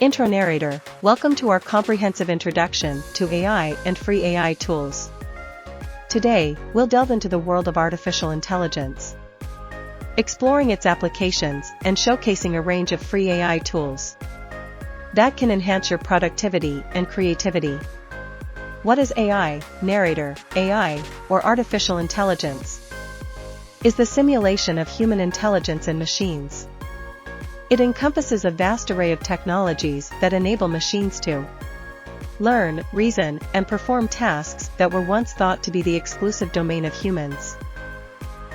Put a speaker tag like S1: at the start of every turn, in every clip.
S1: Intro narrator, welcome to our comprehensive introduction to AI and free AI tools. Today, we'll delve into the world of artificial intelligence, exploring its applications and showcasing a range of free AI tools that can enhance your productivity and creativity. What is AI, narrator, AI, or artificial intelligence? Is the simulation of human intelligence in machines. It encompasses a vast array of technologies that enable machines to learn, reason, and perform tasks that were once thought to be the exclusive domain of humans.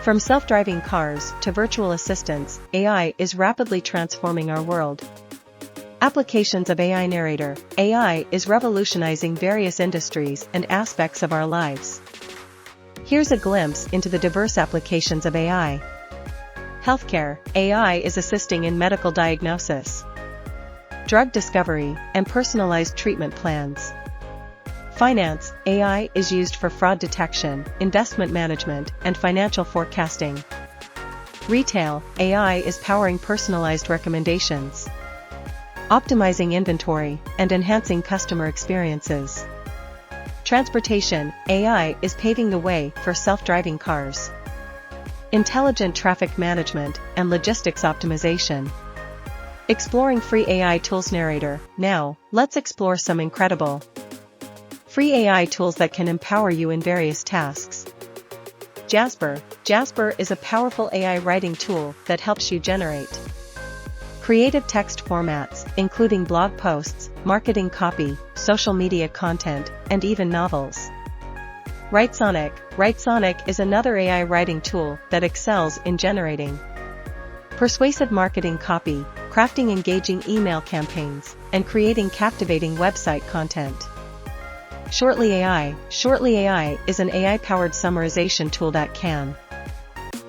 S1: From self-driving cars to virtual assistants, AI is rapidly transforming our world. Applications of AI narrator. AI is revolutionizing various industries and aspects of our lives. Here's a glimpse into the diverse applications of AI. Healthcare. AI is assisting in medical diagnosis, drug discovery, and personalized treatment plans. Finance. AI is used for fraud detection, investment management, and financial forecasting. Retail. AI is powering personalized recommendations, optimizing inventory, and enhancing customer experiences. Transportation. AI is paving the way for self-driving cars, intelligent traffic management, and logistics optimization. Exploring free AI tools narrator. Now, let's explore some incredible free AI tools that can empower you in various tasks. Jasper. Jasper is a powerful AI writing tool that helps you generate creative text formats, including blog posts, marketing copy, social media content, and even novels. Writesonic. Writesonic is another AI writing tool that excels in generating persuasive marketing copy, crafting engaging email campaigns, and creating captivating website content. ShortlyAI. ShortlyAI is an AI-powered summarization tool that can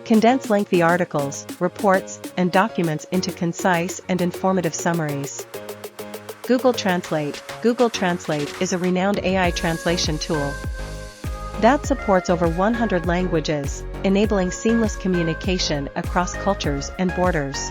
S1: condense lengthy articles, reports, and documents into concise and informative summaries. Google Translate. Google Translate is a renowned AI translation tool that supports over 100 languages, enabling seamless communication across cultures and borders.